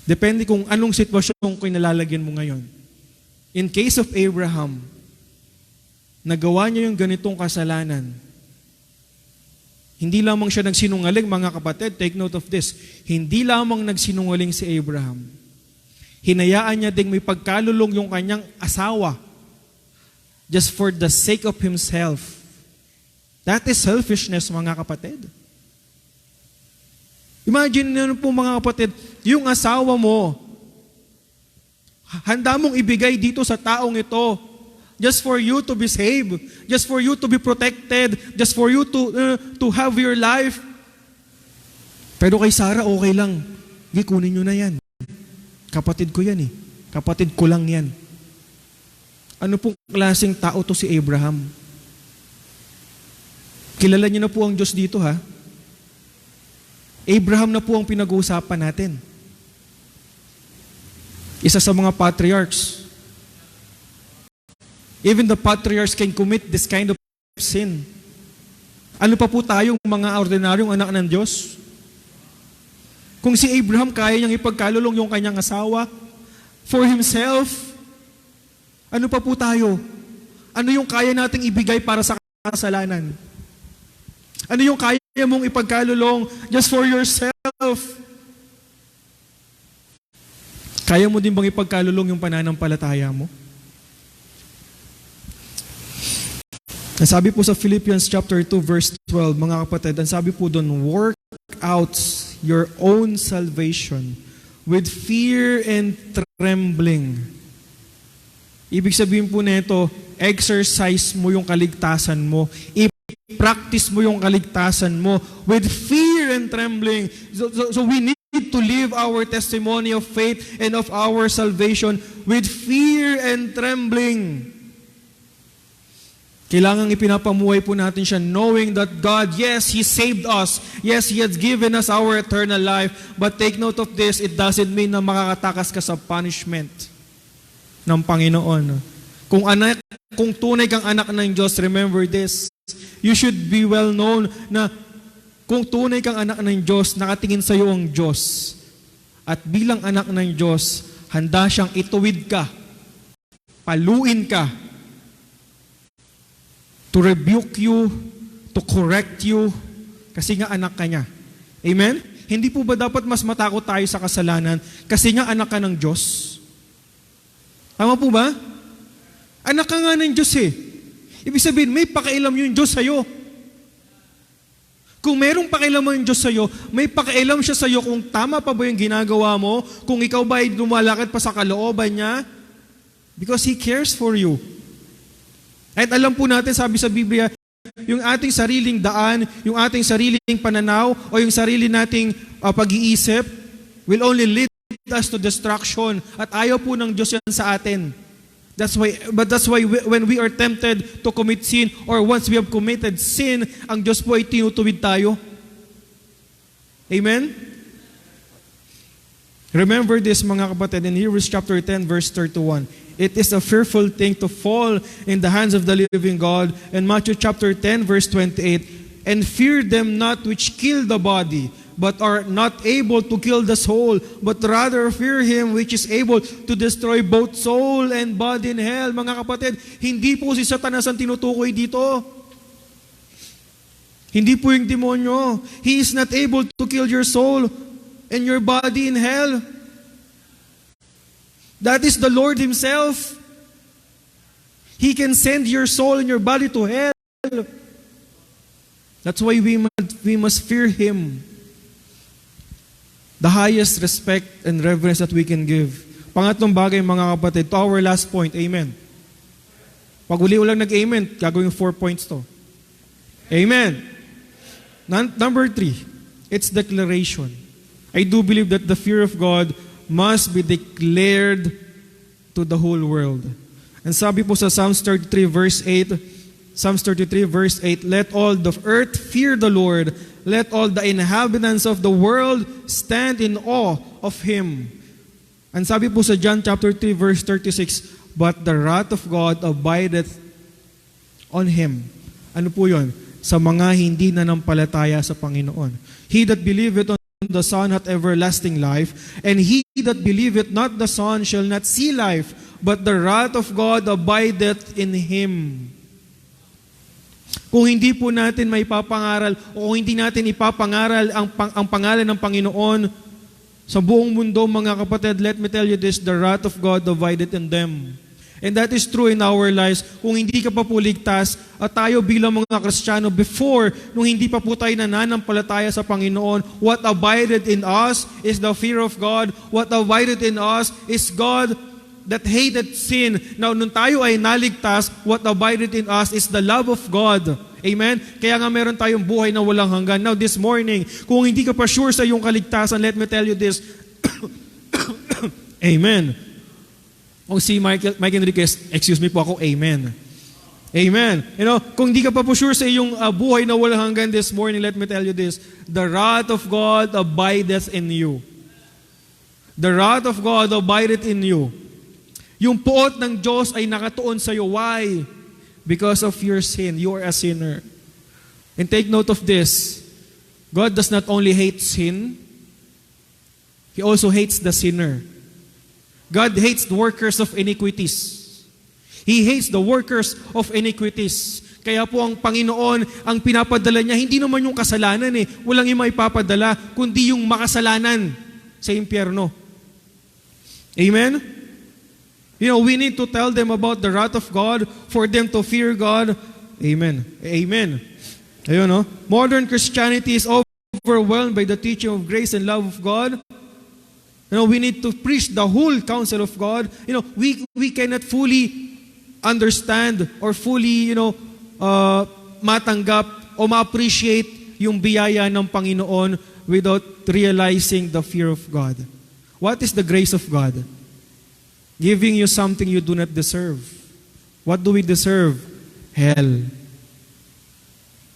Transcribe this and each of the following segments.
Depende kung anong sitwasyon kinalalagyan mo ngayon. In case of Abraham, nagawa niya yung ganitong kasalanan. Hindi lamang siya nagsinungaling, mga kapatid, take note of this. Hindi lamang nagsinungaling si Abraham. Hinayaan niya ding may pagkalulong yung kanyang asawa just for the sake of himself. That is selfishness, mga kapatid. Imagine nyo po, mga kapatid, yung asawa mo, handa mong ibigay dito sa taong ito just for you to be saved, just for you to be protected, just for you to have your life. Pero kay Sarah, okay lang. Kunin nyo na yan. Kapatid ko yan eh. Kapatid ko lang yan. Ano pong klaseng tao to si Abraham? Kilala niyo na po ang Diyos dito, ha? Abraham na po ang pinag-uusapan natin. Isa sa mga patriarchs. Even the patriarchs can commit this kind of sin. Ano pa po tayong mga ordinaryong anak ng Diyos? Kung si Abraham kaya niyang ipagkalulong yung kanyang asawa for himself, ano pa po tayo? Ano yung kaya nating ibigay para sa kasalanan? Ano yung kaya mong ipagkalulong just for yourself? Kaya mo din bang ipagkalulong yung pananampalataya mo? Ang sabi po sa Philippians chapter 2 verse 12, mga kapatid, ang sabi po doon, work out your own salvation with fear and trembling. Ibig sabihin po nito, exercise mo yung kaligtasan mo. I-practice mo yung kaligtasan mo with fear and trembling. So we need to live our testimony of faith and of our salvation with fear and trembling. Kailangang ipinapamuhay po natin siya knowing that God, yes, He saved us. Yes, He has given us our eternal life. But take note of this, it doesn't mean na makakatakas ka sa punishment ng Panginoon. Kung tunay kang anak ng Diyos, remember this. You should be well known na kung tunay kang anak ng Diyos, nakatingin sa iyo ang Diyos. At bilang anak ng Diyos, handa siyang ituwid ka, paluin ka, to rebuke you, to correct you, kasi nga anak ka niya. Amen? Hindi po ba dapat mas matakot tayo sa kasalanan kasi nga anak ka ng Diyos? Tama po ba? Anak ka nga ng Diyos eh. Ibig sabihin, may pakialam yung Diyos sa'yo. Kung merong pakialam yung Diyos sa'yo, may pakialam siya sa'yo kung tama pa ba yung ginagawa mo, kung ikaw ba ay lumalakad pa sa kalooban niya, because He cares for you. At alam po natin, sabi sa Biblia, yung ating sariling daan, yung ating sariling pananaw, o yung sarili nating pag-iisip, will only lead us to destruction. At ayaw po ng Diyos yan sa atin. That's why when we are tempted to commit sin, or once we have committed sin, ang Diyos po ay tinutuwid tayo. Amen? Remember this, mga kapatid, in Hebrews chapter 10, verse 31. It is a fearful thing to fall in the hands of the living God. In Matthew chapter 10, verse 28, and fear them not which kill the body, but are not able to kill the soul, but rather fear Him which is able to destroy both soul and body in hell. Mga kapatid, hindi po si Satanas ang tinutukoy dito. Hindi po yung demonyo. He is not able to kill your soul and your body in hell. That is the Lord Himself. He can send your soul and your body to hell. That's why we must fear Him. The highest respect and reverence that we can give. Pangatlong bagay, mga kapatid, to our last point, amen. Pag uli-ulang nag-amen, gagawin 4 points to. Amen. Number 3, it's declaration. I do believe that the fear of God must be declared to the whole world. And sabi po sa Psalms 33 verse 8, let all the earth fear the Lord, let all the inhabitants of the world stand in awe of Him. And sabi po sa John chapter 3 verse 36, but the wrath of God abideth on Him. Ano po yun? Sa mga hindi nanampalataya sa Panginoon. He that believeth on the Son hath everlasting life, and he that believeth not the Son shall not see life, but the wrath of God abideth in him. Kung hindi po natin may papangaral o kung hindi natin ipapangaral ang pangalan ng Panginoon sa buong mundo, mga kapatid, let me tell you this, the wrath of God abideth in them. And that is true in our lives. Kung hindi ka pa po ligtas, at tayo bilang mga Kristiyano, before, nung hindi pa po tayo nananampalataya sa Panginoon, what abided in us is the fear of God. What abided in us is God that hated sin. Now, nung tayo ay naligtas, what abided in us is the love of God. Amen? Kaya nga meron tayong buhay na walang hanggan. Now, this morning, kung hindi ka pa sure sa iyong kaligtasan, let me tell you this. Amen. O si Mike Enriquez, excuse me po ako, amen. Amen. You know, kung hindi ka pa po sure sa iyong buhay na walang hanggan this morning, let me tell you this. The wrath of God abideth in you. The wrath of God abideth in you. Yung puot ng Diyos ay nakatuon sa iyo. Why? Because of your sin. You are a sinner. And take note of this. God does not only hate sin, He also hates the sinner. God hates the workers of iniquities. He hates the workers of iniquities. Kaya po ang Panginoon, ang pinapadala niya, hindi naman yung kasalanan eh. Walang yung maipapadala, kundi yung makasalanan sa impyerno. Amen? You know, we need to tell them about the wrath of God for them to fear God. Amen. Amen. Ayun, no? Modern Christianity is overwhelmed by the teaching of grace and love of God. You know, we need to preach the whole counsel of God. You know, we cannot fully understand or fully, matanggap o ma-appreciate yung biyaya ng Panginoon without realizing the fear of God. What is the grace of God? Giving you something you do not deserve. What do we deserve? Hell.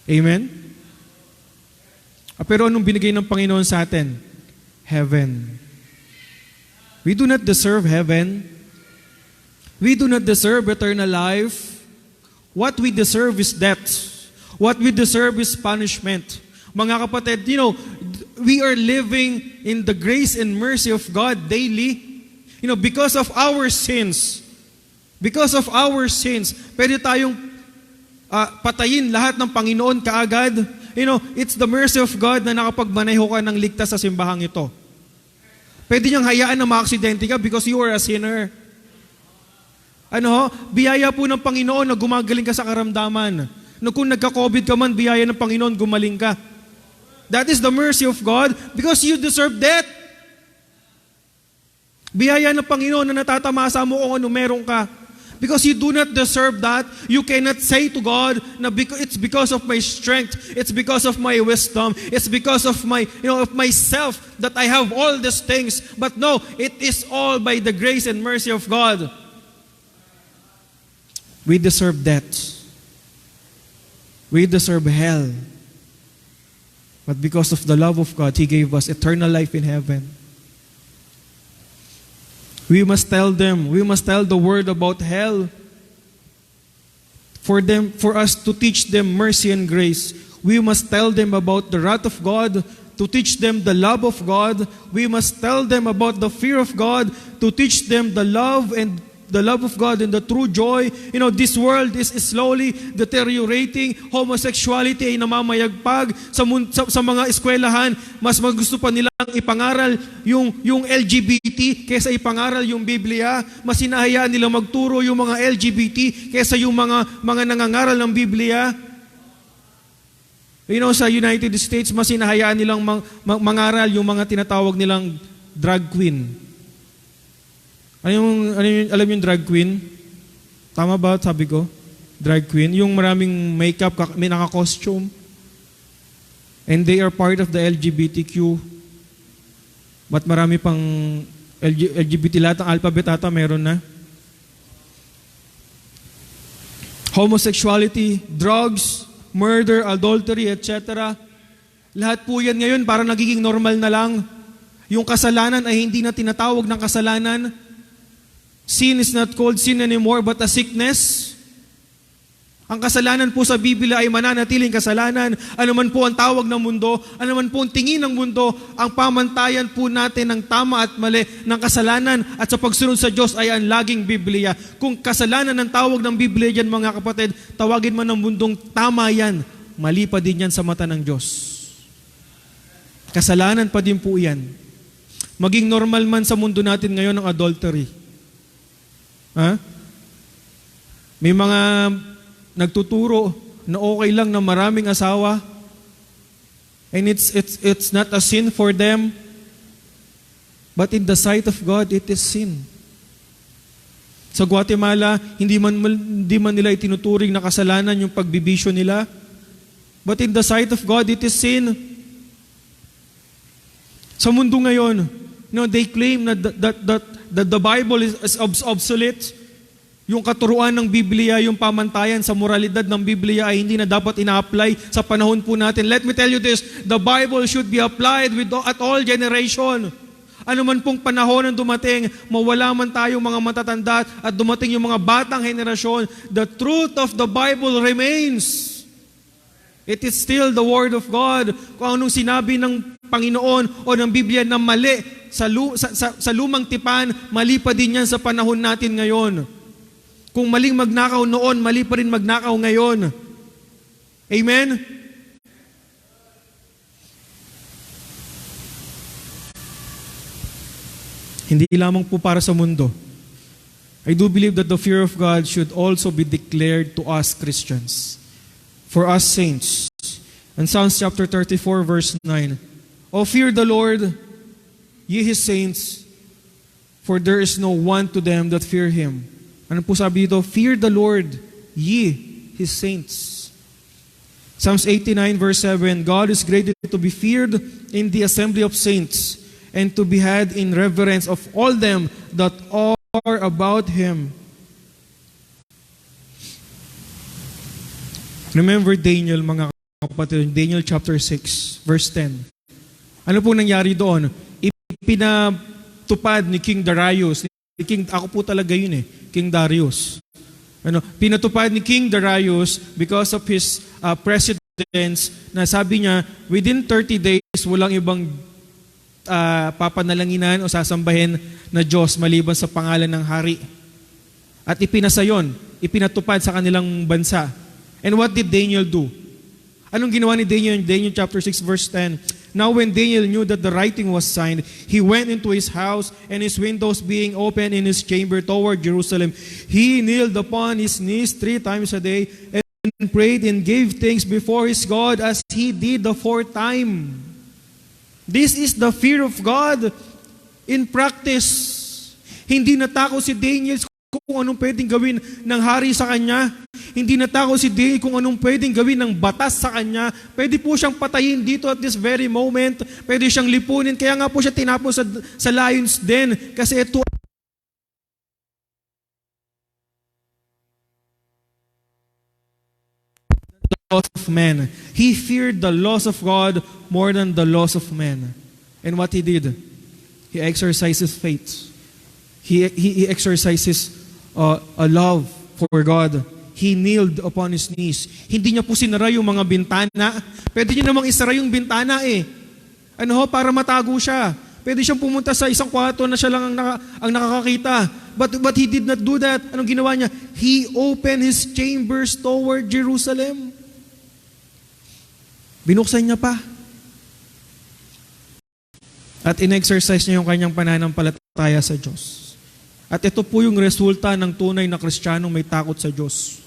Amen? Pero anong binigay ng Panginoon sa atin? Heaven. We do not deserve heaven. We do not deserve eternal life. What we deserve is death. What we deserve is punishment. Mga kapatid, we are living in the grace and mercy of God daily. Because of our sins. Because of our sins, pwede tayong patayin lahat ng Panginoon kaagad. It's the mercy of God na nakapagmaneho ka ng ligtas sa simbahang ito. Pwede niyang hayaan na maaksidente ka because you are a sinner. Biyaya po ng Panginoon na gumagaling ka sa karamdaman. Kung nagka-COVID ka man, biyaya ng Panginoon, gumaling ka. That is the mercy of God because you deserve death. Biyaya ng Panginoon na natatamasa mo kung ano meron ka. Because you do not deserve that, you cannot say to God na it's because of my strength, it's because of my wisdom, it's because of my, of myself that I have all these things. But no, it is all by the grace and mercy of God. We deserve death. We deserve hell. But because of the love of God, He gave us eternal life in heaven. We must tell them, we must tell the word about hell. For us to teach them mercy and grace. We must tell them about the wrath of God, to teach them the love of God. We must tell them about the fear of God, to teach them the love of God and the true joy. This world is slowly deteriorating. Homosexuality ay namamayagpag sa mga eskwelahan. Mas magusto pa nilang ipangaral yung LGBT kaysa ipangaral yung Biblia. Mas hinahayaan nilang magturo yung mga LGBT kaysa yung mga nangangaral ng Biblia. Sa United States, mas hinahayaan nilang mangaral yung mga tinatawag nilang drag queen. Alam yung drag queen? Tama ba sabi ko? Drag queen. Yung maraming makeup, may naka-costume. And they are part of the LGBTQ. But marami pang LGBT, lahat ng alphabet ata meron na. Homosexuality, drugs, murder, adultery, etc. Lahat po yan ngayon para nagiging normal na lang. Yung kasalanan ay hindi na tinatawag ng kasalanan. Sin is not called sin anymore, but a sickness. Ang kasalanan po sa Biblia ay mananatiling kasalanan. Ano man po ang tawag ng mundo, ano man po ang tingin ng mundo, ang pamantayan po natin ng tama at mali ng kasalanan at sa pagsunod sa Diyos ay ang laging Biblia. Kung kasalanan ang tawag ng Biblia dyan mga kapatid, tawagin man ng mundong tama yan, mali pa din yan sa mata ng Diyos. Kasalanan pa din po yan. Maging normal man sa mundo natin ngayon ang adultery. May mga nagtuturo na okay lang na maraming asawa and it's not a sin for them, but in the sight of God it is sin. Sa Guatemala, hindi man nila itinuturing na kasalanan yung pagbibisyo nila, but in the sight of God it is sin. Sa mundo ngayon, they claim that the Bible is obsolete. Yung katuruan ng Biblia, yung pamantayan sa moralidad ng Biblia ay hindi na dapat ina-apply sa panahon po natin. Let me tell you this, the Bible should be applied at all generation. Ano man pong panahon ang dumating, mawala man tayong mga matatanda at dumating yung mga batang henerasyon, the truth of the Bible remains. It is still the Word of God. Kung anong sinabi ng Panginoon o ng Biblia na mali sa lumang tipan, mali pa din yan sa panahon natin ngayon. Kung maling magnakaw noon, mali pa rin magnakaw ngayon. Amen? Hindi lamang po para sa mundo. I do believe that the fear of God should also be declared to us Christians. For us saints. In Psalms chapter 34 verse 9. O fear the Lord, ye His saints, for there is no one to them that fear Him. Ano po sabi dito? Fear the Lord, ye His saints. Psalms 89 verse 7, God is greatly to be feared in the assembly of saints, and to be had in reverence of all them that are about Him. Remember Daniel, mga kapatid, Daniel chapter 6 verse 10. Ano po nangyari doon? Ipinatupad ni King Darius, ako po talaga yun King Darius. Pinatupad ni King Darius because of his precedence na sabi niya, within 30 days, walang ibang papanalanginan o sasambahin na Diyos maliban sa pangalan ng hari. At ipinasa yon, ipinatupad sa kanilang bansa. And what did Daniel do? Anong ginawa ni Daniel in Daniel chapter 6 verse 10? Now when Daniel knew that the writing was signed, he went into his house, and his windows being open in his chamber toward Jerusalem, he kneeled upon his knees 3 times a day and prayed and gave thanks before his God as he did the 4th time. This is the fear of God in practice. Hindi natakot si Daniel kung anong pwedeng gawin ng hari sa kanya. Hindi natakot si Daniel kung anong pwedeng gawin ng batas sa kanya. Pwede po siyang patayin dito at this very moment. Pwede siyang lipunin. Kaya nga po siya tinapos sa lions den. Kasi ito the laws of men. He feared the laws of God more than the laws of men. And what he did? He exercises faith. He exercises a love for God. He kneeled upon his knees. Hindi niya po sinara yung mga bintana. Pwede niya namang isara yung bintana para matago siya. Pwede siyang pumunta sa isang kwarto na siya lang ang nakakakita. But he did not do that. Anong ginawa niya? He opened his chambers toward Jerusalem. Binuksan niya pa. At in-exercise niya yung kanyang pananampalataya sa Diyos. At ito po yung resulta ng tunay na Kristiyanong may takot sa Diyos.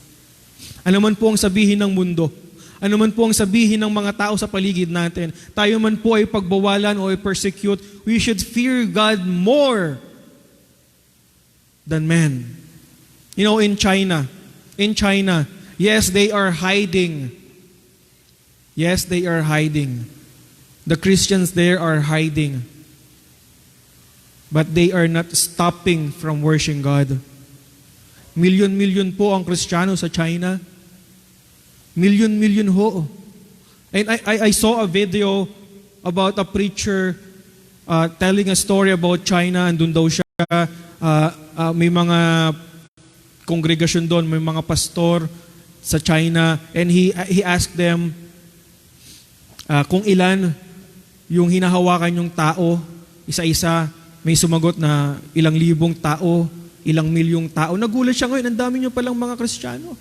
Ano man po ang sabihin ng mundo, ano man po ang sabihin ng mga tao sa paligid natin, tayo man po ay pagbawalan o ay persecute, we should fear God more than men. In China, yes, they are hiding. Yes, they are hiding. The Christians there are hiding. But they are not stopping from worshiping God. Milyon-milyon po ang Kristiyano sa China. Milyon-milyon ho. And I saw a video about a preacher telling a story about China. Andun daw siya. May mga kongregasyon doon, may mga pastor sa China, and he asked them kung ilan yung hinahawakan yung tao, isa-isa. May sumagot na ilang libong tao, ilang milyong tao. Nagulat siya ngayon, ang dami nyo palang mga Kristiyano.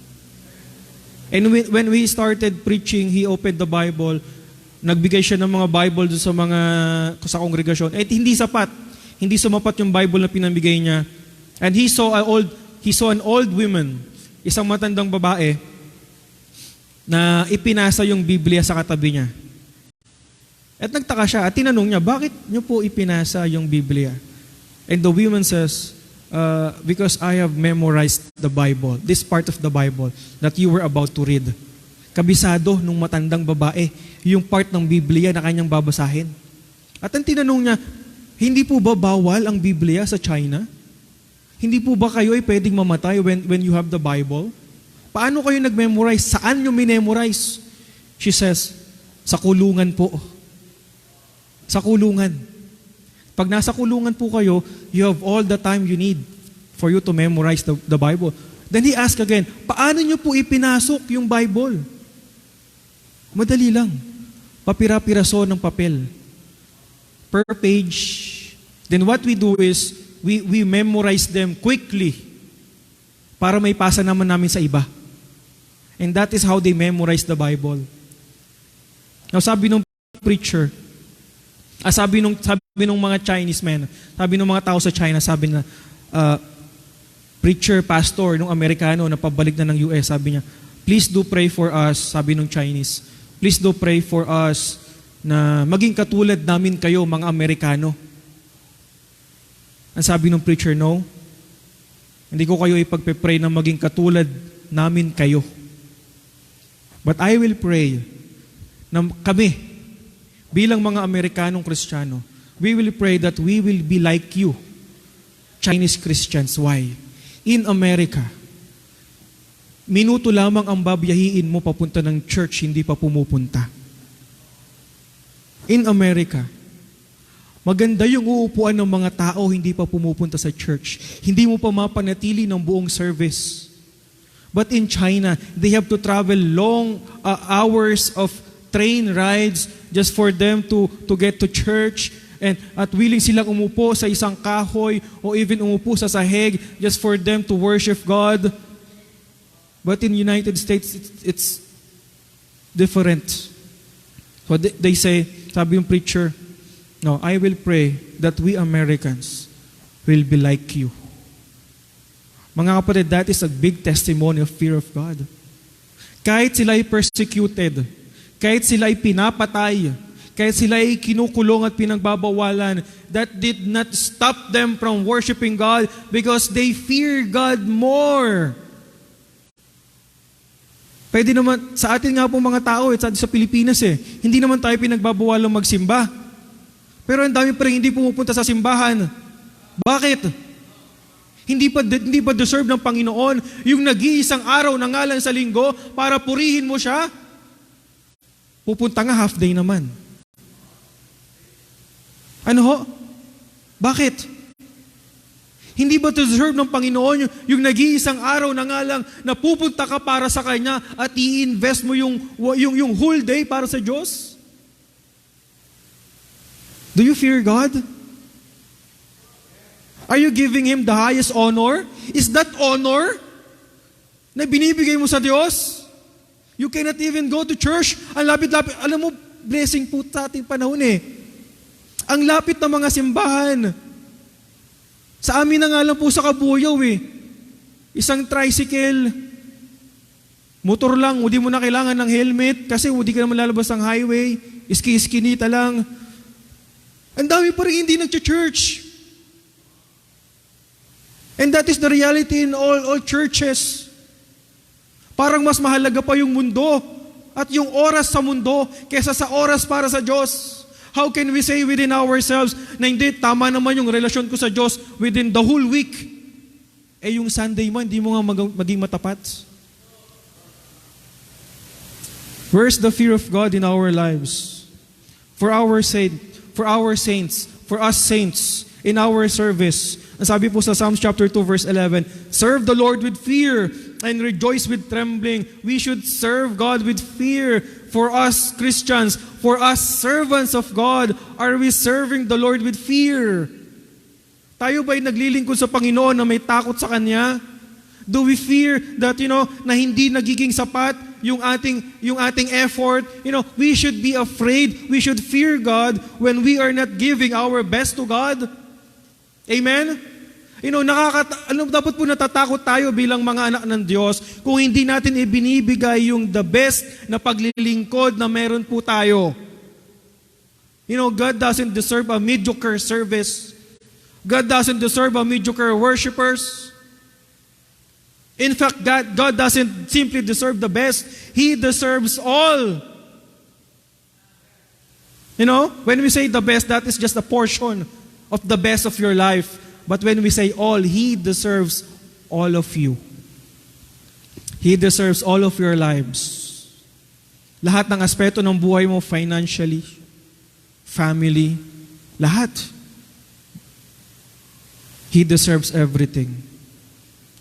And when we started preaching, he opened the Bible, nagbigay siya ng mga Bible doon sa kongregasyon. At hindi sapat. Hindi sumapat yung Bible na pinamigay niya. And he saw an old woman, isang matandang babae, na ipinasa yung Biblia sa katabi niya. At nagtaka siya at tinanong niya, bakit niyo po ipinasa yung Biblia? And the woman says, because I have memorized the Bible, this part of the Bible that you were about to read. Kabisado nung matandang babae, yung part ng Biblia na kanyang babasahin. At ang tinanong niya, hindi po ba bawal ang Biblia sa China? Hindi po ba kayo ay pwedeng mamatay when you have the Bible? Paano kayo nag-memorize? Saan nyo minemorize? She says, sa kulungan po. Sa kulungan. Pag nasa kulungan po kayo, you have all the time you need for you to memorize the Bible. Then he asked again, paano nyo po ipinasok yung Bible? Madali lang. Papira-piraso ng papel. Per page. Then what we do is, we memorize them quickly para may pasa naman namin sa iba. And that is how they memorize the Bible. Now sabi ng preacher, sabi nung mga Chinese men, sabi ng mga tao sa China, sabi na, preacher, pastor, nung Amerikano na pabalik na ng US, sabi niya, please do pray for us, sabi nung Chinese, please do pray for us na maging katulad namin kayo, mga Amerikano. Ang sabi ng preacher, no, hindi ko kayo ipagpe-pray na maging katulad namin kayo. But I will pray na kami, bilang mga Amerikanong Kristiyano, we will pray that we will be like you, Chinese Christians. Why? In America, minuto lamang ang babiyahiin mo papunta ng church, hindi pa pumupunta. In America, maganda yung uupuan ng mga tao, hindi pa pumupunta sa church. Hindi mo pa mapanatili ng buong service. But in China, they have to travel long hours of train rides just for them to get to church, at willing silang umupo sa isang kahoy o even umupo sa sahig just for them to worship God. But in United States, it's different. So they say, sabi yung preacher, no, I will pray that we Americans will be like you. Mga kapatid, that is a big testimony of fear of God. Kahit sila ay persecuted, kahit sila ay pinapatay, kahit sila ay kinukulong at pinagbabawalan, that did not stop them from worshiping God because they fear God more. Pwede naman, sa atin nga po mga tao, sa Pilipinas hindi naman tayo pinagbabawalang magsimba. Pero ang dami pa rin hindi pumupunta sa simbahan. Bakit? Hindi pa deserve ng Panginoon yung nag-iisang araw na ngalan sa linggo para purihin mo siya? Pupunta nga half day naman. Ano ho? Bakit? Hindi ba deserve ng Panginoon yung nag-iisang araw na nga lang na pupunta ka para sa Kanya at i-invest mo yung whole day para sa Diyos? Do you fear God? Are you giving Him the highest honor? Is that honor na binibigay mo sa Diyos? You cannot even go to church. Ang lapit-lapit. Alam mo, blessing po sa ating panahon Ang lapit ng mga simbahan. Sa amin na nga lang po sa Kabuyaw Isang tricycle, motor lang, hindi mo na kailangan ng helmet kasi hindi ka naman lalabas ng highway, iski-iskinita lang. Ang dami pa rin hindi nag-church. And that is the reality in all churches. Parang mas mahalaga pa yung mundo at yung oras sa mundo kaysa sa oras para sa Diyos. How can we say within ourselves na hindi, tama naman yung relasyon ko sa Diyos within the whole week? Yung Sunday mo, hindi mo nga maging matapat. Where's the fear of God in our lives? For our saints, for us saints, in our service, Sabi po sa Psalms chapter 2 verse 11, serve the Lord with fear and rejoice with trembling. We should serve God with fear. For us Christians, for us servants of God, are we serving the Lord with fear? Tayo ba'y naglilingkod sa Panginoon na may takot sa Kanya? Do we fear that, na hindi nagiging sapat yung ating effort? We should be afraid. We should fear God when we are not giving our best to God. Amen? Dapat po natatakot tayo bilang mga anak ng Diyos kung hindi natin ibinibigay yung the best na paglilingkod na meron po tayo. God doesn't deserve a mediocre service. God doesn't deserve a mediocre worshipers. In fact, God doesn't simply deserve the best. He deserves all. When we say the best, that is just a portion of the best of your life. But when we say all, He deserves all of you. He deserves all of your lives. Lahat ng aspeto ng buhay mo, financially, family, lahat. He deserves everything.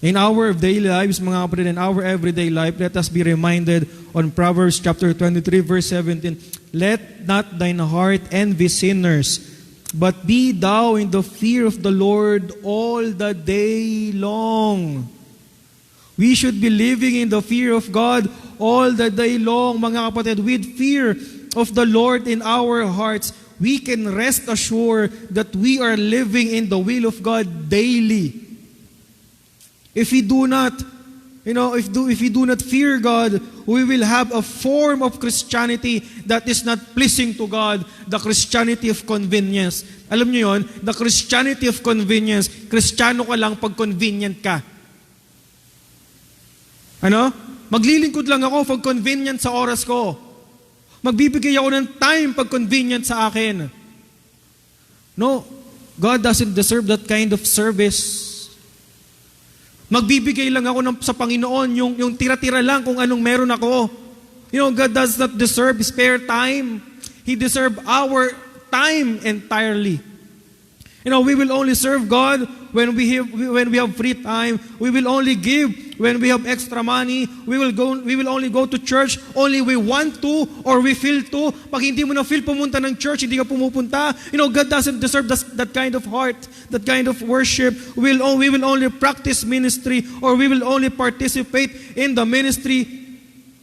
In our daily lives, mga kapatid, in our everyday life, let us be reminded on Proverbs chapter 23, verse 17, let not thine heart envy sinners, but be thou in the fear of the Lord all the day long. We should be living in the fear of God all the day long, mga kapatid. With fear of the Lord in our hearts, we can rest assured that we are living in the will of God daily. If we do not, if we do not fear God, we will have a form of Christianity that is not pleasing to God, the Christianity of convenience. Alam niyo yon, the Christianity of convenience. Kristiyano ka lang pag convenient ka. Maglilingkod lang ako pag convenient sa oras ko. Magbibigay ako ng time pag convenient sa akin. No, God doesn't deserve that kind of service. Magbibigay lang ako sa Panginoon yung tira-tira lang kung anong meron ako. God does not deserve spare time. He deserves our time entirely. We will only serve God when we have free time. We will only give when we have extra money. We will only go to church only we want to or we feel to. Pag hindi mo na feel pumunta ng church, hindi ka pumupunta. God doesn't deserve that kind of heart, that kind of worship. We will only practice ministry or we will only participate in the ministry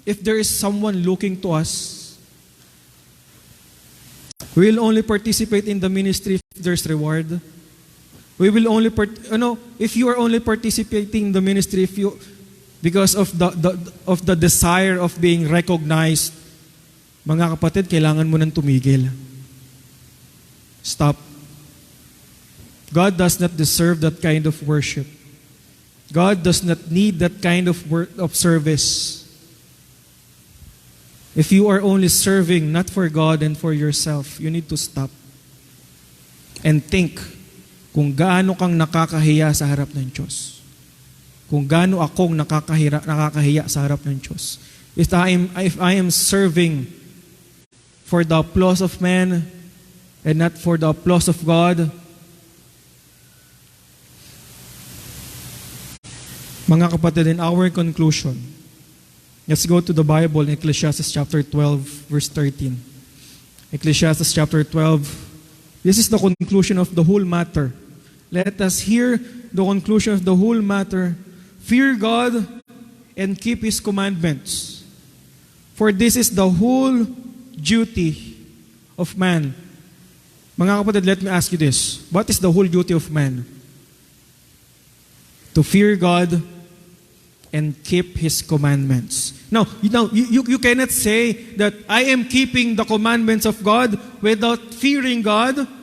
if there is someone looking to us. We will only participate in the ministry if there's reward. We will only if you are only participating in the ministry because of the desire of being recognized, mga kapatid, kailangan mo nang tumigil. Stop. God does not deserve that kind of worship. God does not need that kind of service. If you are only serving not for God and for yourself, you need to stop and think kung gaano kang nakakahiya sa harap ng Diyos. Kung gaano akong nakakahiya sa harap ng Diyos. If I am serving for the applause of man and not for the applause of God, mga kapatid, in our conclusion, let's go to the Bible in Ecclesiastes chapter 12, verse 13. Ecclesiastes chapter 12. This is the conclusion of the whole matter. Let us hear the conclusion of the whole matter. Fear God and keep His commandments. For this is the whole duty of man. Mga kapatid, let me ask you this. What is the whole duty of man? To fear God and keep His commandments. Now, you cannot say that I am keeping the commandments of God without fearing God.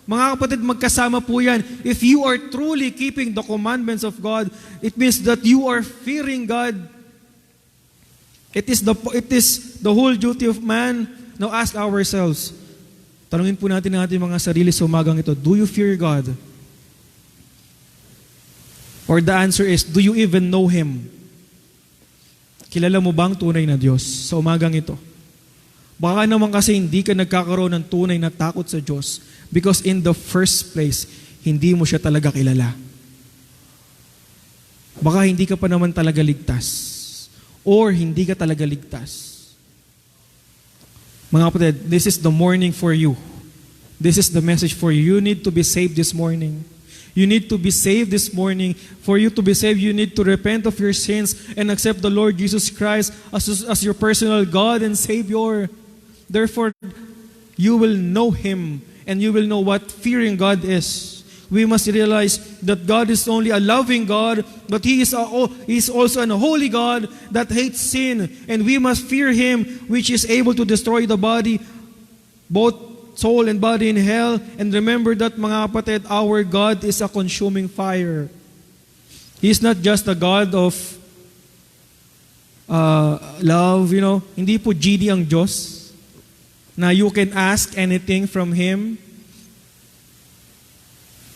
Mga kapatid, magkasama po yan. If you are truly keeping the commandments of God, it means that you are fearing God. It is the whole duty of man. Now ask ourselves, tanungin po natin ang ating mga sarili sa umagang ito, do you fear God? Or the answer is, do you even know Him? Kilala mo ba ang tunay na Diyos sa umagang ito? Baka naman kasi hindi ka nagkakaroon ng tunay na takot sa Diyos because in the first place, hindi mo siya talaga kilala. Baka hindi ka pa naman talaga ligtas. Or hindi ka talaga ligtas. Mga kapatid, this is the morning for you. This is the message for you. You need to be saved this morning. You need to be saved this morning. For you to be saved, you need to repent of your sins and accept the Lord Jesus Christ as your personal God and Savior. Therefore, you will know Him and you will know what fearing God is. We must realize that God is only a loving God, but He is also an holy God that hates sin. And we must fear Him, which is able to destroy the body, both soul and body in hell. And remember that, mga kapatid, our God is a consuming fire. He is not just a God of love, Hindi po GD ang Diyos, na you can ask anything from Him.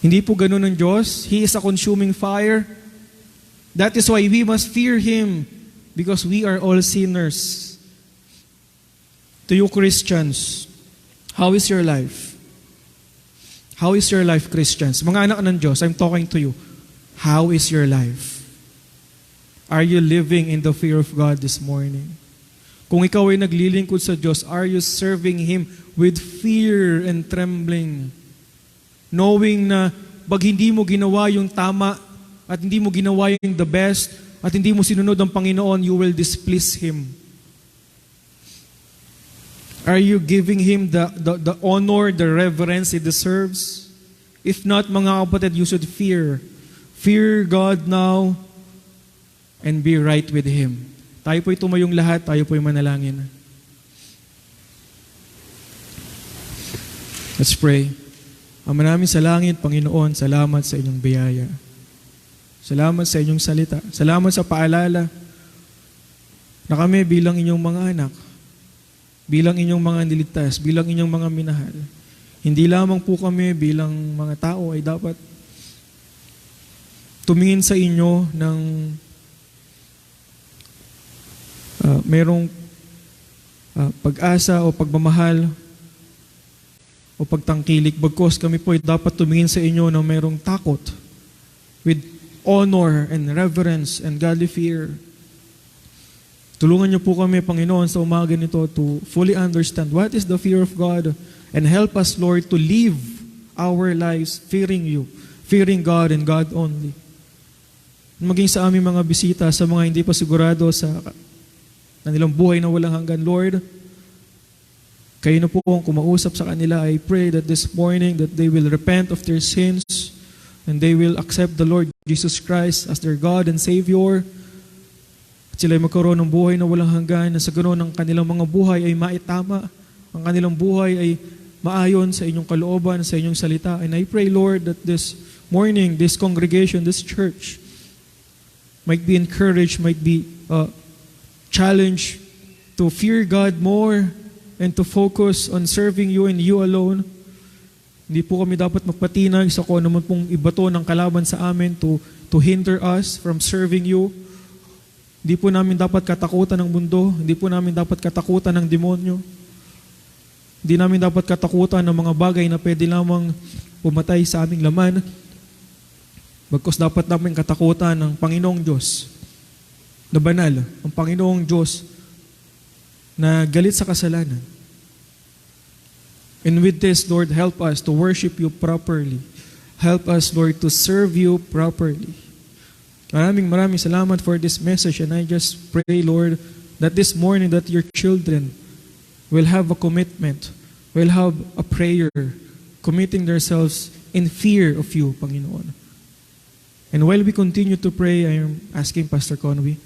Hindi po ganun ang Diyos. He is a consuming fire. That is why we must fear Him, because we are all sinners. To you Christians, how is your life? How is your life, Christians? Mga anak ng Diyos, I'm talking to you. How is your life? Are you living in the fear of God this morning? Kung ikaw ay naglilingkod sa Diyos, are you serving Him with fear and trembling? Knowing na pag hindi mo ginawa yung tama at hindi mo ginawa yung the best at hindi mo sinunod ang Panginoon, you will displease Him. Are you giving Him the honor, the reverence He deserves? If not, mga kapatid, you should fear. Fear God now and be right with Him. Tayo po'y tumayong lahat, tayo po'y manalangin. Let's pray. Ama namin sa langit, Panginoon, salamat sa inyong biyaya. Salamat sa inyong salita. Salamat sa paalala na kami bilang inyong mga anak, bilang inyong mga niligtas, bilang inyong mga minahal. Hindi lamang po kami bilang mga tao ay dapat tumingin sa inyo ng merong pag-asa o pagmamahal o pagtangkilik, bagkos kami po ay dapat tumingin sa inyo na mayroong takot with honor and reverence and godly fear. Tulungan niyo po kami, Panginoon, sa umaga nito to fully understand what is the fear of God and help us, Lord, to live our lives fearing you, fearing God and God only. Maging sa aming mga bisita, sa mga hindi pa sigurado sa kanilang buhay na walang hanggan, Lord, kayo na po ang kumausap sa kanila. I pray that this morning that they will repent of their sins and they will accept the Lord Jesus Christ as their God and Savior. At sila ay magkaroon ng buhay na walang hanggan, na sa ganoon ang kanilang mga buhay ay maitama, ang kanilang buhay ay maayon sa inyong kalooban, sa inyong salita. And I pray, Lord, that this morning, this congregation, this church might be encouraged, might be challenged to fear God more and to focus on serving you and you alone. Hindi po kami dapat magpatinag sa kung naman pong ibato ng kalaban sa amin to hinder us from serving you. Hindi po namin dapat katakutan ng mundo. Hindi po namin dapat katakutan ng demonyo. Hindi namin dapat katakutan ng mga bagay na pwede lamang pumatay sa aming laman. Bagkus dapat namin katakutan ng Panginoong Diyos na banal, ang Panginoong Diyos na galit sa kasalanan. And with this, Lord, help us to worship you properly. Help us, Lord, to serve you properly. Maraming salamat for this message, and I just pray, Lord, that this morning that your children will have a commitment, will have a prayer, committing themselves in fear of you, Panginoon. And while we continue to pray, I am asking Pastor Conway.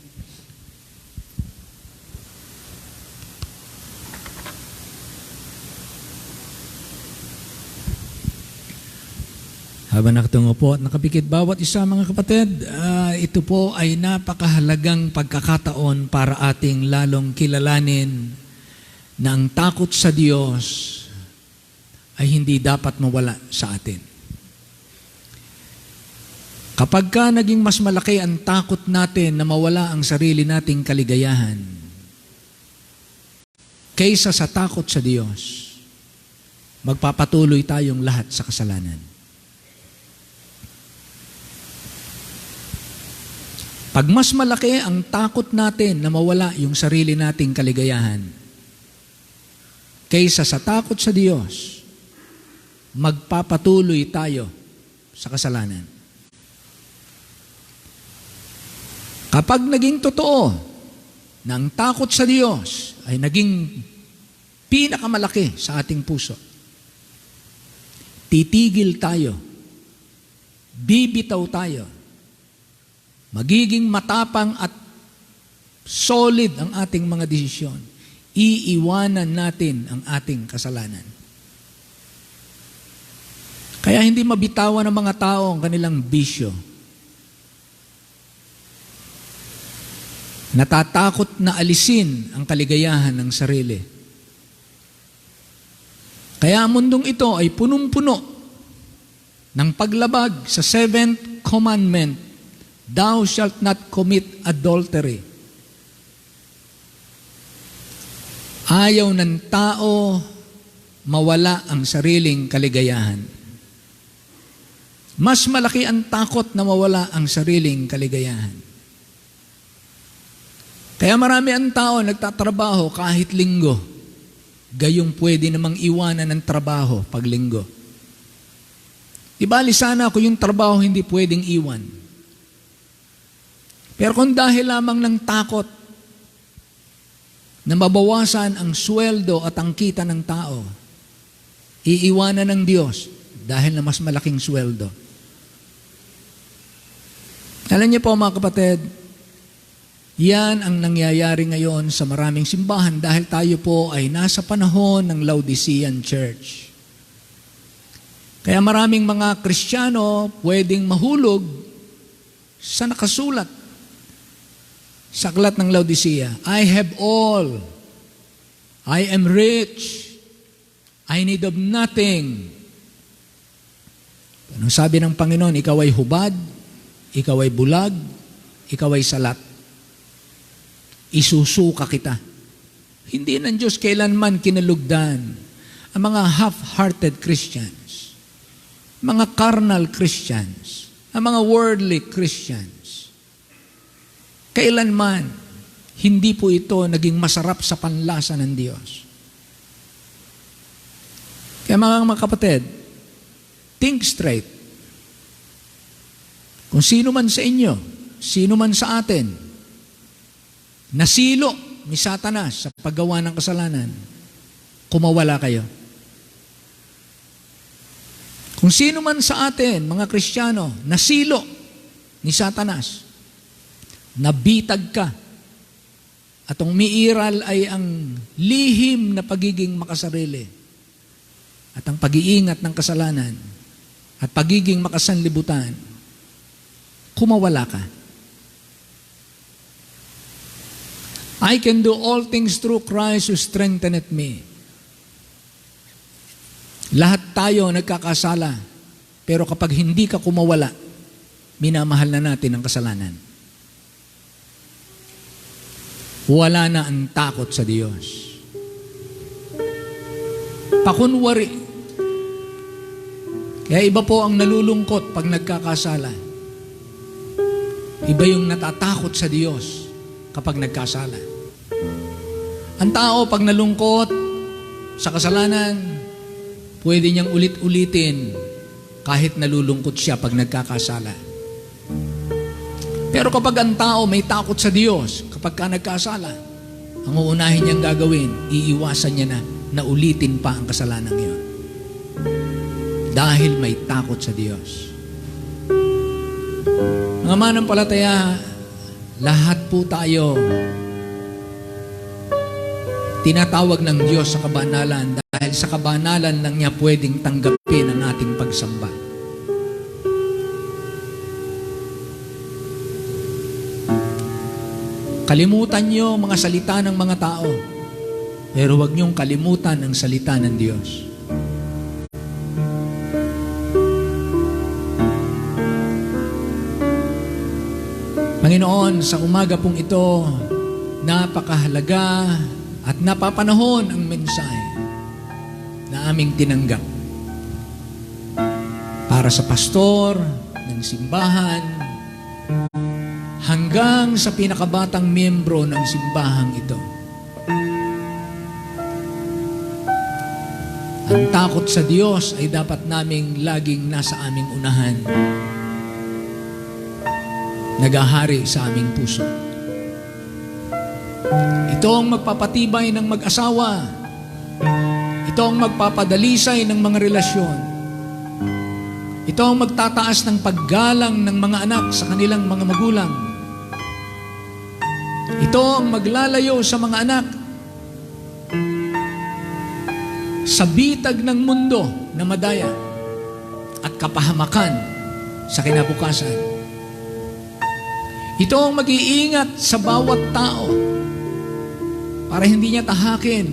Habang nakatungo po at nakapikit bawat isa, mga kapatid, ito po ay napakahalagang pagkakataon para ating lalong kilalanin na ang takot sa Diyos ay hindi dapat mawala sa atin. Kapag ka naging mas malaki ang takot natin na mawala ang sarili nating kaligayahan kaysa sa takot sa Diyos, magpapatuloy tayong lahat sa kasalanan. Pag mas malaki ang takot natin na mawala yung sarili nating kaligayahan, kaysa sa takot sa Diyos, magpapatuloy tayo sa kasalanan. Kapag naging totoo na ang takot sa Diyos ay naging pinakamalaki sa ating puso, titigil tayo, bibitaw tayo, magiging matapang at solid ang ating mga desisyon. Iiwanan natin ang ating kasalanan. Kaya hindi mabitawan ng mga tao ang kanilang bisyo. Natatakot na alisin ang kaligayahan ng sarili. Kaya ang mundong ito ay punong-puno ng paglabag sa 7th commandment, "Thou shalt not commit adultery." Ayaw ng tao mawala ang sariling kaligayahan. Mas malaki ang takot na mawala ang sariling kaligayahan. Kaya marami ang tao nagtatrabaho kahit linggo. Gayong pwede namang iwanan ng trabaho pag linggo. Ibali sana kung yung trabaho hindi pwedeng iwan. Pero kung dahil lamang ng takot na mabawasan ang sweldo at ang kita ng tao, iiwanan ng Diyos dahil na mas malaking sweldo. Alam niyo po mga kapatid, yan ang nangyayari ngayon sa maraming simbahan dahil tayo po ay nasa panahon ng Laodicean Church. Kaya maraming mga Kristiyano pwedeng mahulog sa nakasulat sa aklat ng Laodicea. I have all. I am rich. I need of nothing. Anong sabi ng Panginoon? Ikaw ay hubad, ikaw ay bulag, ikaw ay salat. Isusuka kita. Hindi ng Diyos kailanman kinalugdan ang mga half-hearted Christians, mga carnal Christians, ang mga worldly Christians. Kailanman, hindi po ito naging masarap sa panlasa ng Diyos. Kaya mga kapatid, think straight. Kung sino man sa inyo, sino man sa atin, nasilo ni Satanas sa paggawa ng kasalanan, kumawala kayo. Kung sino man sa atin, mga Kristiyano, nasilo ni Satanas, nabitag ka, at ang umiiral ay ang lihim na pagiging makasarili, at ang pag-iingat ng kasalanan, at pagiging makasanlibutan, kumawala ka. I can do all things through Christ who strengtheneth me. Lahat tayo nagkakasala, pero kapag hindi ka kumawala, minamahal na natin ang kasalanan. Wala na ang takot sa Diyos. Pakunwari. Kaya iba po ang nalulungkot pag nagkakasala. Iba yung natatakot sa Diyos kapag nagkasala. Ang tao pag nalungkot sa kasalanan, pwede niyang ulit-ulitin kahit nalulungkot siya pag nagkakasala. Pero kapag ang tao may takot sa Diyos, kapag ka nagkasala, ang uunahin niyang gagawin, iiwasan niya na ulitin pa ang kasalanan niya. Dahil may takot sa Diyos. Mga manampalataya, lahat po tayo tinatawag ng Diyos sa kabanalan dahil sa kabanalan lang niya pwedeng tanggapin ang ating pagsamba. Kalimutan niyo mga salita ng mga tao, pero huwag niyong kalimutan ang salita ng Diyos. Panginoon, sa umaga pong ito, napakahalaga at napapanahon ang mensahe na aming tinanggap para sa pastor ng simbahan hanggang sa pinakabatang miyembro ng simbahang ito. Ang takot sa Diyos ay dapat naming laging nasa aming unahan. Nagahari sa aming puso. Ito ang magpapatibay ng mag-asawa. Ito ang magpapadalisay ng mga relasyon. Ito ang magtataas ng paggalang ng mga anak sa kanilang mga magulang. Ito ang maglalayo sa mga anak sa bitag ng mundo na madaya at kapahamakan sa kinabukasan. Ito ang mag-iingat sa bawat tao para hindi niya tahakin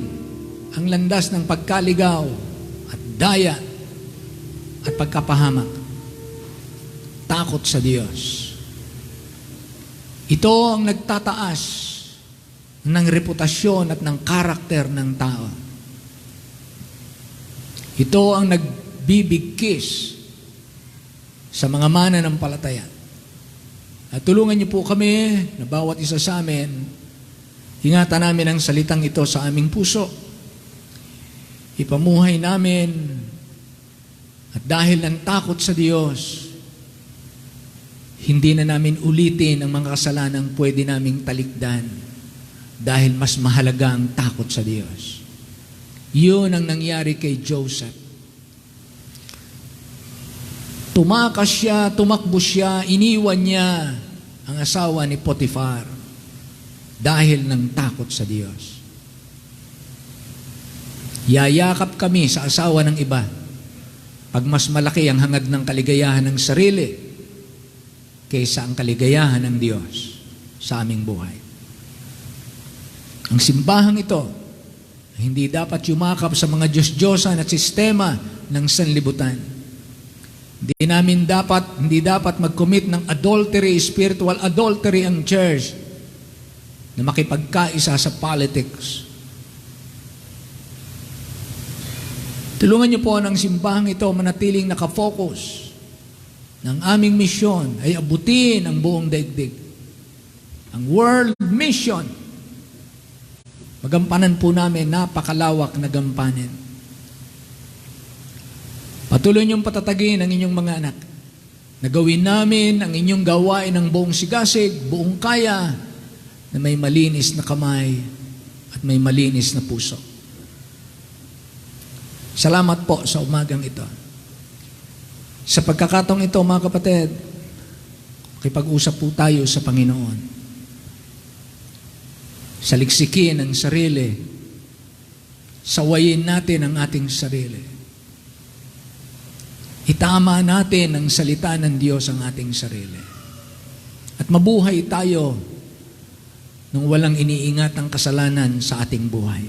ang landas ng pagkaligaw at daya at pagkapahamak. Takot sa Diyos. Ito ang nagtataas ng reputasyon at ng karakter ng tao. Ito ang nagbibigkis sa mga mananampalataya. At tulungan niyo po kami na bawat isa sa amin, ingatan namin ang salitang ito sa aming puso. Ipamuhay namin at dahil ng takot sa Diyos, hindi na namin ulitin ang mga kasalanang pwede naming talikdan dahil mas mahalaga ang takot sa Diyos. Yun ang nangyari kay Joseph. Tumakas siya, tumakbo siya, iniwan niya ang asawa ni Potiphar dahil ng takot sa Diyos. Yayakap kami sa asawa ng iba pag mas malaki ang hangad ng kaligayahan ng sarili kaysa ang kaligayahan ng Diyos sa aming buhay. Ang simbahang ito hindi dapat yumakap sa mga Diyos-Diyosan at sistema ng sanlibutan. Hindi dapat mag-commit ng adultery, spiritual adultery ang church na makipagkaisa sa politics. Tulungan niyo po ng simbahang ito manatiling nakafocus ng aming misyon ay abutin ang buong daigdig. Ang world mission. Magampanan po namin, napakalawak na gampanin. Patuloy niyong patatagin ang inyong mga anak. Nagawin namin ang inyong gawain ng buong sigasig, buong kaya, na may malinis na kamay at may malinis na puso. Salamat po sa umagang ito. Sa pagkakataong ito, mga kapatid, makipag-usap po tayo sa Panginoon. Saliksikin ang sarili. Sawayin natin ang ating sarili. Itama natin ang salita ng Diyos ang ating sarili. At mabuhay tayo nung walang iniingat ang kasalanan sa ating buhay.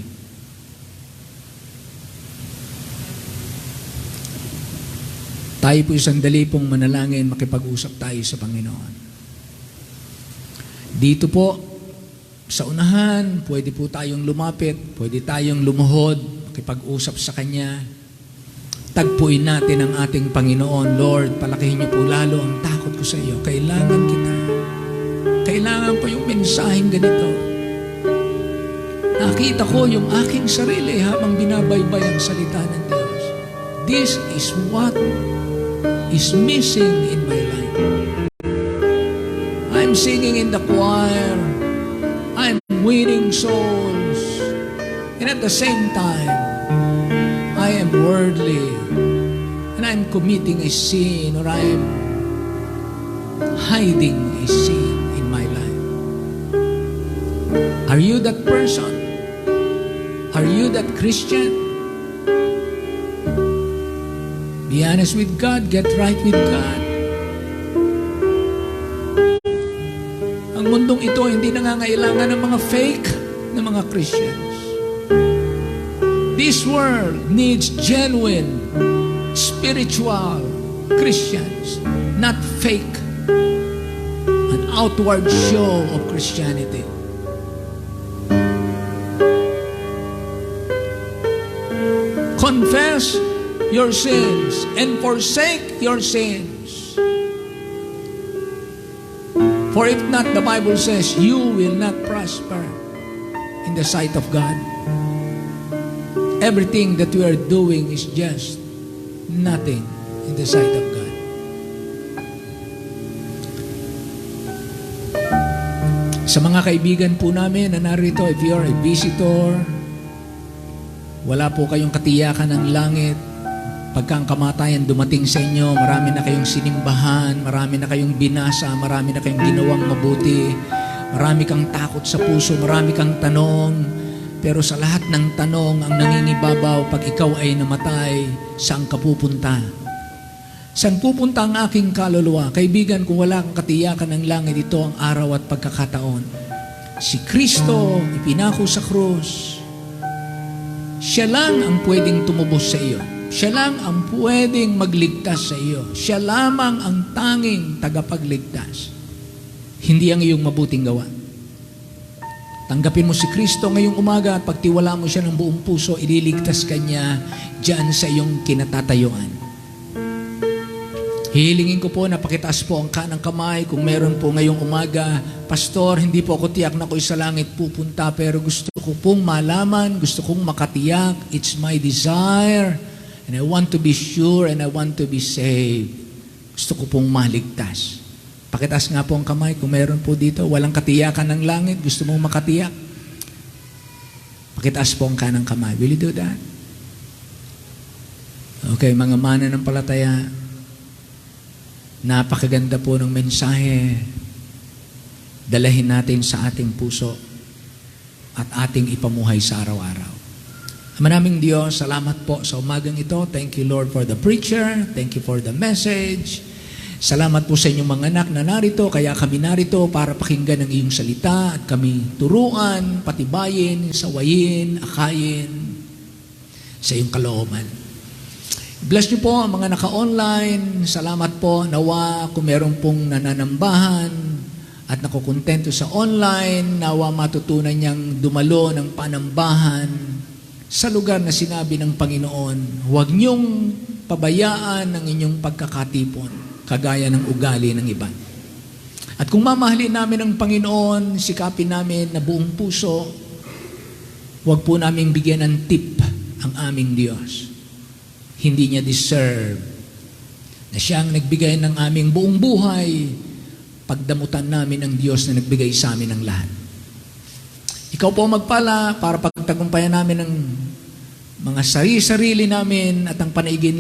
Tayo po sandali pong manalangin, makipag-usap tayo sa Panginoon. Dito po, sa unahan, pwede po tayong lumapit, pwede tayong lumuhod, makipag-usap sa Kanya. Tagpuin natin ang ating Panginoon. Lord, palakihin niyo po lalo ang takot ko sa iyo. Kailangan kita. Kailangan ko yung mensaheng ganito. Nakita ko yung aking sarili habang binabaybay ang salita ng Diyos. This is what is missing in my life. I'm singing in the choir. I'm winning souls. And at the same time, I am worldly. And I'm committing a sin or I'm hiding a sin in my life. Are you that person? Are you that Christian? Be honest with God. Get right with God. Ang mundong ito hindi nangangailangan ng mga fake na mga Christians. This world needs genuine, spiritual Christians, not fake, an outward show of Christianity. Confess your sins and forsake your sins. For if not, the Bible says, you will not prosper in the sight of God. Everything that we are doing is just nothing in the sight of God. Sa mga kaibigan po namin na narito, if you are a visitor, wala po kayong katiyakan ng langit. Pagka ang kamatayan dumating sa inyo, marami na kayong sinimbahan, marami na kayong binasa, marami na kayong ginawang mabuti, marami kang takot sa puso, marami kang tanong. Pero sa lahat ng tanong, ang nangingibabaw, pag ikaw ay namatay, saan ka pupunta? Saan pupunta ang aking kaluluwa? Kaibigan, kung wala kang katiyakan ng langit, ito ang araw at pagkakataon. Si Kristo, ipinako sa krus. Siya lang ang pwedeng tumubos sa iyo. Siya lang ang pwedeng magligtas sa iyo. Siya lamang ang tanging tagapagligtas. Hindi ang iyong mabuting gawa. Tanggapin mo si Kristo ngayong umaga at pagtiwala mo siya ng buong puso, ililigtas ka niya dyan sa iyong kinatatayuan. Hihilingin ko po na pakitaas po ang kanang kamay kung meron po ngayong umaga, Pastor, hindi po ako tiyak na ako'y sa langit pupunta, pero gusto ko pong malaman, gusto kong makatiyak. It's my desire. And I want to be sure and I want to be saved. Gusto ko pong maligtas. Pakitaas nga po ang kamay kung meron po dito. Walang katiyakan ng langit. Gusto mong makatiyak. Pakitaas po ang kanang kamay. Will you do that? Okay, mga mananampalataya. Napakaganda po ng mensahe. Dalahin natin sa ating puso at ating ipamuhay sa araw-araw. Maraming Diyos, salamat po sa umagang ito. Thank you, Lord, for the preacher. Thank you for the message. Salamat po sa inyong mga anak na narito. Kaya kami narito para pakinggan ang iyong salita at kami turuan, patibayin, sawayin, akayin sa iyong kalooban. Bless niyo po ang mga naka-online. Salamat po. Nawa kung meron pong nananambahan at nakukontento sa online, nawa matutunan niyang dumalo ng panambahan sa lugar na sinabi ng Panginoon. Huwag niyong pabayaan ang inyong pagkakatipon, kagaya ng ugali ng iba. At kung mamahalin namin ang Panginoon, sikapin namin na buong puso, huwag po namin bigyan ng tip ang aming Diyos. Hindi niya deserve na siyang nagbigay ng aming buong buhay, pagdamutan namin ang Diyos na nagbigay sa amin ng lahat. Ikaw po magpala para pagtagumpayan namin ang mga sarili-sarili namin at ang panaigin